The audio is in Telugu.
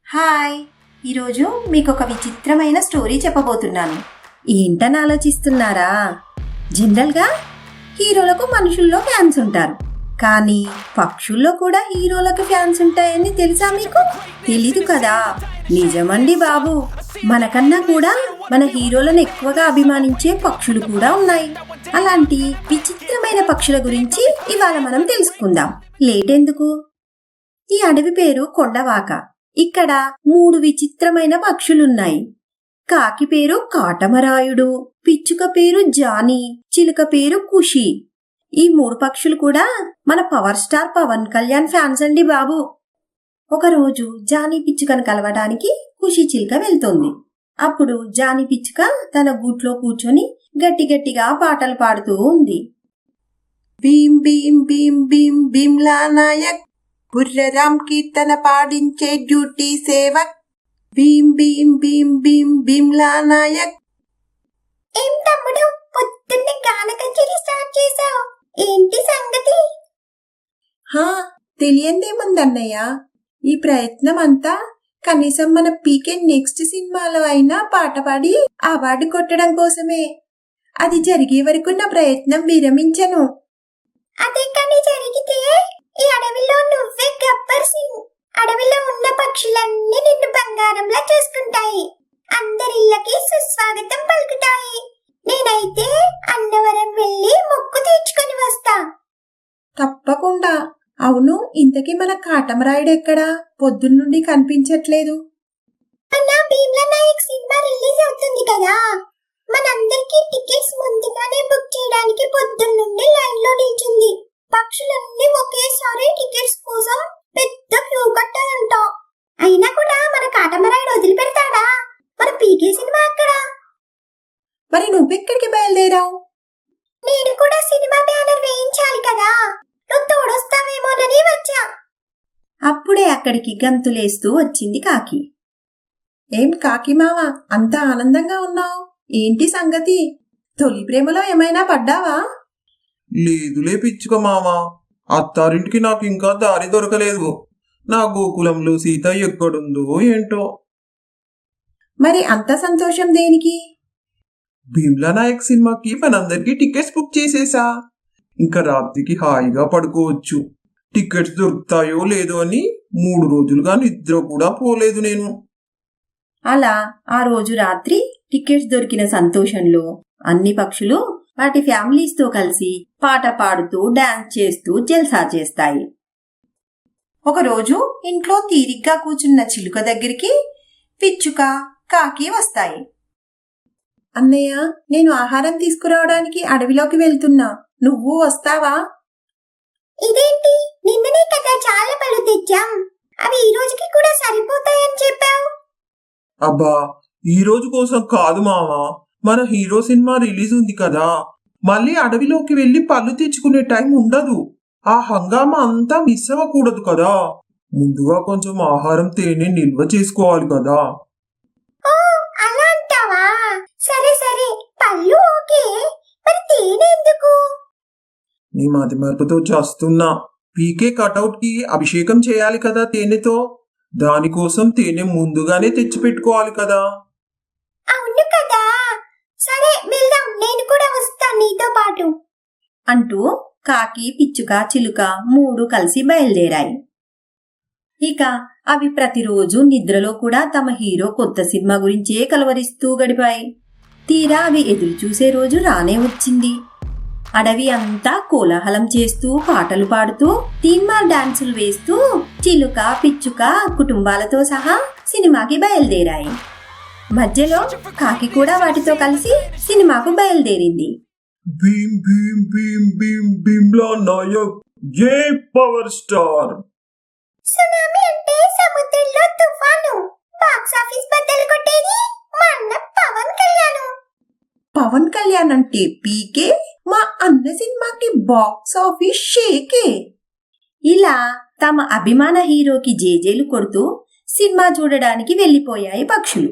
హాయ్, ఈరోజు మీకు ఒక విచిత్రమైన స్టోరీ చెప్పబోతున్నాను. ఏంటని ఆలోచిస్తున్నారా? జనరల్గా హీరోలకు మనుషుల్లో ఫ్యాన్స్ ఉంటారు, కానీ పక్షుల్లో కూడా హీరోలకు ఫ్యాన్స్ ఉంటాయని తెలుసా మీకు? తెలీదు కదా? నిజమండి బాబు. మనకన్నా కూడా మన హీరోలను ఎక్కువగా అభిమానించే పక్షులు కూడా ఉన్నాయి. అలాంటి విచిత్రమైన పక్షుల గురించి ఇవాళ మనం తెలుసుకుందాం. లేట్ ఎందుకు? ఈ అడవి పేరు కొండవాక. ఇక్కడ 3 విచిత్రమైన పక్షులున్నాయి. కాకి పేరు కాటమరాయుడు, పిచ్చుక పేరు జానీ, చిలుక పేరు ఖుషి. ఈ 3 పక్షులు కూడా మన power star Pawan Kalyan fans అండి బాబు. ఒకరోజు జానీ పిచ్చుకను కలవడానికి ఖుషి చిలుక వెళ్తోంది. అప్పుడు జానీ పిచ్చుక తన గూట్లో కూర్చొని గట్టి గట్టిగా పాటలు పాడుతూ ఉంది. భీం భీం భీం భీం భీమ్లా నాయక్, బుర్రరామ్ కీర్తన పాడించే డ్యూటీ సేవక్, భీం భీం భీం భీం భీమ్లా నాయక్. ఏం తమ్ముడు, పొద్దున్నే గాన కచేరీ స్టార్ట్ చేశావు, ఏంటి సంగతి? తెలియందేముందన్నయ్య, ఈ ప్రయత్నం అంతా కనీసం మన పీకే నెక్స్ట్ సినిమాలో అయినా పాట పాడి అవార్డు కొట్టడం కోసమే. అది జరిగే వరకు నా ప్రయత్నం విరమించను. అదే కానీ జరిగితే ఈ అడవిలో నువ్వే గబ్బర్ సింగ్. అడవిలో ఉన్న పక్షులన్నీ నిన్ను బంగారంలా చూసుకుంటాయి, అందరిళ్ళకి సుస్వాగతం పలుకుతాయి. నేనైతే అన్నవరం వెళ్ళి మొక్కు తీర్చుకొని వస్తా. తప్పకుండా. అవును, ఇంతకీ మన కాటమరాయుడు ఎక్కడా? పొద్దున్నుండి కనిపించట్లేదు. మన భీమ్లా నాయక్ సినిమా రిలీజ్ అవుతుంది కదా, మనందరికీ టికెట్స్ ముందుగానే బుక్ చేయడానికి పొద్దున్నుండి లైన్ లో నిల్చుంది. పక్షులన్నీ ఒకేసారి టికెట్స్ కోసం పెద్ద క్యూ కట్టాయంట. అయినా కూడా మన కాటమరాయుడు వదిలిపెడతాడా? మన పీకే సినిమా అక్కడ. మరి నువ్వెక్కడికి బయలుదేరావు? నేను కూడా సినిమా బ్యానర్ వేయించాలి కదా, నువ్వు తోడొస్తావేమోనని వచ్చా. అప్పుడే అక్కడికి గంతులేస్తూ వచ్చింది కాకి. ఏం కాకి మావ, అంత ఆనందంగా ఉన్నావు? ఏంటి సంగతి? తొలి ప్రేమలో ఏమైనా పడ్డావా? లేదులే పిచ్చుక మామ, అత్తారింటికి నాకు ఇంకా దారి దొరకలేదు. నా గోకులంలో సీత ఎక్కడుందో ఏంటో. మరి అంత సంతోషం దేనికి? భీమ్లా నాయక్ సినిమాకి మనందరికీ టికెట్స్ బుక్ చేసేసా. ఇంకా రాత్రికి హాయిగా పడుకోవచ్చు. టికెట్స్ దొరుకుతాయో లేదో అని 3 రోజులుగా నిద్ర కూడా పోలేదు నేను. అలా ఆ రోజు రాత్రి టికెట్స్ దొరికిన సంతోషంలో అన్ని పక్షులు వాటి ఫ్యామిలీస్ తో కలిసి పాట పాడుతూ డాన్స్ చేస్తూ జల్సా చేస్తాయి. ఒకరోజు ఇంట్లో తీరిగ్గా కూర్చున్న చిలుక దగ్గరికి పిచ్చుక, కాకి వస్తాయి. అన్నయ్య, నేను ఆహారం తీసుకురావడానికి అడవిలోకి వెళ్తున్నా, నువ్వు వస్తావా? ఇదేంటి, నిన్ననే కదా చాలా పళ్ళు తెచ్చాం, అవి ఈ రోజుకి కూడా సరిపోతాయని చెప్పావు. అబ్బా, ఈ రోజు కోసం కాదు మామ, మన హీరో సినిమా రిలీజ్ ఉంది కదా, మళ్ళీ అడవిలోకి వెళ్లి పళ్ళు తెచ్చుకునే టైం ఉండదు. ఆ హంగామా అంతా మిస్ అవ్వకూడదు కదా. ముందుగా కొంచెం ఆహారం తేనె నిల్వ చేసుకోవాలి కదా. అలా అంటావా? సరే సరే, పళ్ళు ఓకే, మరి తేనె ఎందుకు? నీ మతి మరపుతో చేస్తున్నా. పీకే కటౌట్ కి అభిషేకం చేయాలి కదా తేనెతో. దానికోసం తేనె ముందుగానే తెచ్చిపెట్టుకోవాలి కదా. అవును కదా, సరే వెళ్దాం, నేను కూడా వస్తాను నీతో పాటు అంటూ కాకి, పిచ్చుక, చిలుక 3 కలిసి బయలుదేరాయి. ఇక అవి ప్రతిరోజు నిద్రలో కూడా తమ హీరో కొత్త సినిమా గురించే కలవరిస్తూ గడిపాయి. తీరా అవి ఎదురు చూసే రోజు రానే వచ్చింది. అడవి అంతా కోలాహలం చేస్తూ పాటలు పాడుతూ తీన్మార్ డాన్సులు వేస్తూ చిలుక, పిచ్చుక కుటుంబాలతో సహా సినిమాకి బయలుదేరాయి. మధ్యలో కాకి కూడా వాటితో కలిసి సినిమాకు బయలుదేరింది. భీమ్ భీమ్ భీమ్ భీమ్ భీమ్లా నాయక్, జై పవర్ స్టార్. సునామీ అంటే సముద్రంలో తుఫాను, బాక్స్ ఆఫీస్ బద్దలు కొట్టేది మా అన్న పవన్ కళ్యాణ్. పవన్ కళ్యాణ్ అంటే పీకే, మా అన్న సినిమాకి బాక్స్ ఆఫీస్ షేకే. ఇలా తమ అభిమాన హీరోకి జేజేలు కొడుతూ సినిమా చూడడానికి వెళ్లిపోయాయి పక్షులు.